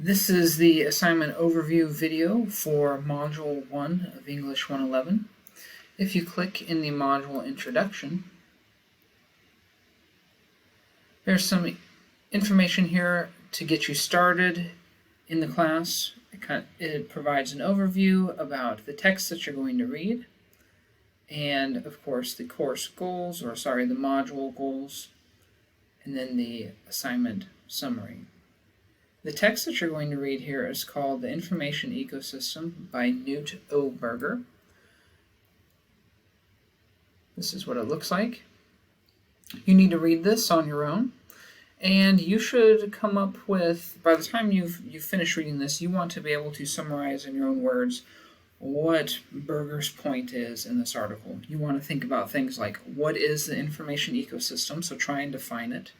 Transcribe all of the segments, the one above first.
This is the assignment overview video for Module 1 of English 111. If you click in the module introduction, there's some information here to get you started in the class. It provides an overview about the text that you're going to read, and of course the course goals, the module goals, and then the assignment summary. The text that you're going to read here is called The Information Ecosystem by Knut O. Berger. This is what it looks like. You need to read this on your own, and you should come up with, by the time you've finished reading this, you want to be able to summarize in your own words what Berger's point is in this article. You want to think about things like, what is the information ecosystem? So try and define it.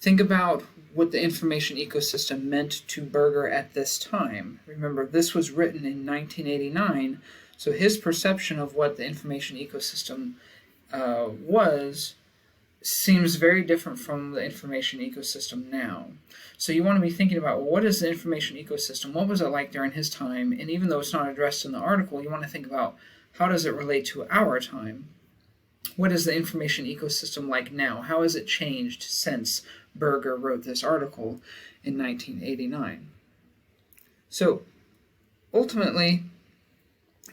Think about what the information ecosystem meant to Berger at this time. Remember, this was written in 1989, so his perception of what the information ecosystem seems very different from the information ecosystem now. So you want to be thinking about, well, what is the information ecosystem? What was it like during his time? And even though it's not addressed in the article, you want to think about, how does it relate to our time? What is the information ecosystem like now? How has it changed since Berger wrote this article in 1989? So ultimately,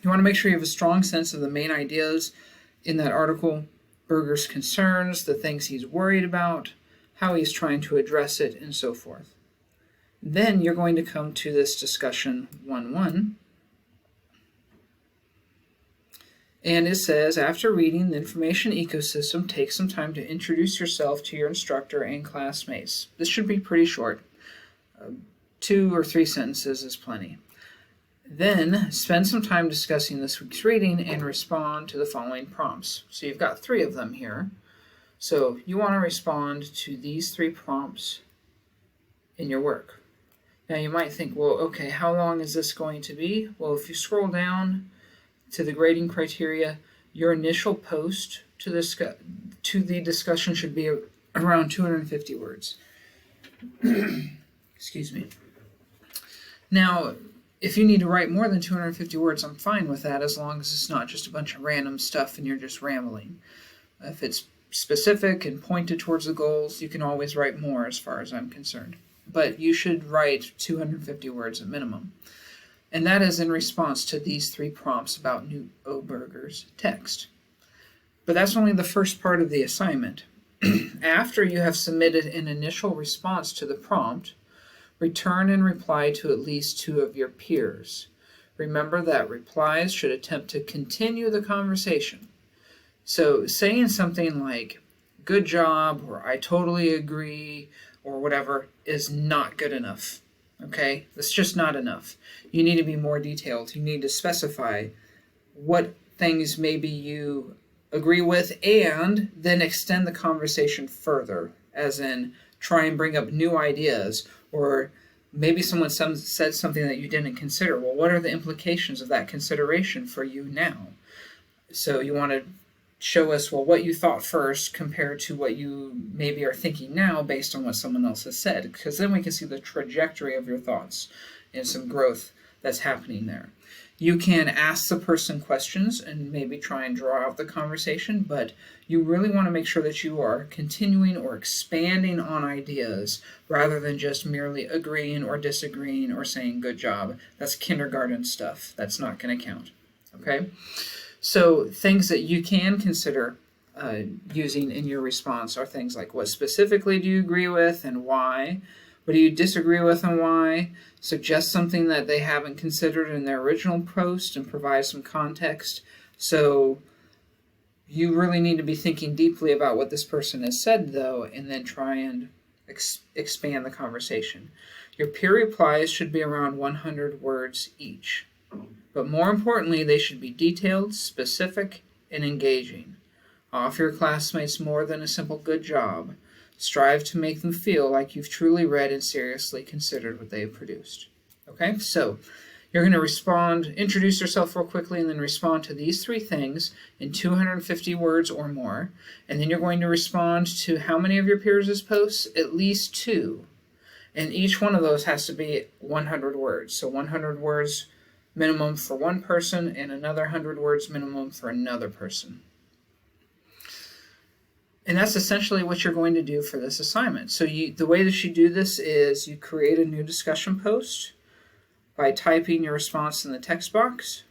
you want to make sure you have a strong sense of the main ideas in that article, Berger's concerns, the things he's worried about, how he's trying to address it, and so forth. Then you're going to come to this discussion 1.1. And it says, after reading the information ecosystem, take some time to introduce yourself to your instructor and classmates. This should be pretty short. 2 or 3 sentences is plenty. Then spend some time discussing this week's reading and respond to the following prompts. So you've got 3 of them here. So you want to respond to these 3 prompts in your work. Now you might think, well, okay, how long is this going to be? Well, if you scroll down to the grading criteria, your initial post to the discussion should be around 250 words. Excuse me. Now, if you need to write more than 250 words, I'm fine with that, as long as it's not just a bunch of random stuff and you're just rambling. If it's specific and pointed towards the goals, you can always write more as far as I'm concerned. But you should write 250 words at minimum. And that is in response to these 3 prompts about Knut O. Berger's text. But that's only the first part of the assignment. After you have submitted an initial response to the prompt, return and reply to at least 2 of your peers. Remember that replies should attempt to continue the conversation. So saying something like, good job, or I totally agree, or whatever, is not good enough. Okay? That's just not enough. You need to be more detailed. You need to specify what things maybe you agree with, and then extend the conversation further, as in try and bring up new ideas, or maybe someone said something that you didn't consider. Well, what are the implications of that consideration for you now? So you want to show us, well, what you thought first compared to what you maybe are thinking now based on what someone else has said, because then we can see the trajectory of your thoughts and some growth that's happening there. You can ask the person questions and maybe try and draw out the conversation, but you really want to make sure that you are continuing or expanding on ideas rather than just merely agreeing or disagreeing or saying good job. That's kindergarten stuff. That's not going to count. Okay? So things that you can consider using in your response are things like, what specifically do you agree with and why? What do you disagree with and why? Suggest something that they haven't considered in their original post and provide some context. So you really need to be thinking deeply about what this person has said, though, and then try and expand the conversation. Your peer replies should be around 100 words each. But more importantly, they should be detailed, specific, and engaging. Offer your classmates more than a simple good job. Strive to make them feel like you've truly read and seriously considered what they've produced. Okay, so you're going to introduce yourself real quickly, and then respond to these 3 things in 250 words or more. And then you're going to respond to how many of your peers' posts? At least 2. And each one of those has to be 100 words. So 100 words minimum for one person and another 100 words minimum for another person. And that's essentially what you're going to do for this assignment. So the way that you do this is you create a new discussion post by typing your response in the text box.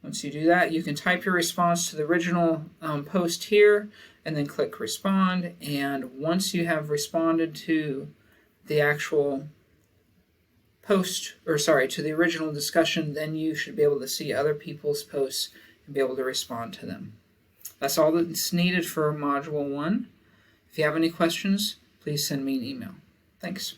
Once you do that, you can type your response to the original post here and then click respond. And once you have responded to the actual post, to the original discussion, then you should be able to see other people's posts and be able to respond to them. That's all that's needed for Module 1. If you have any questions, please send me an email. Thanks.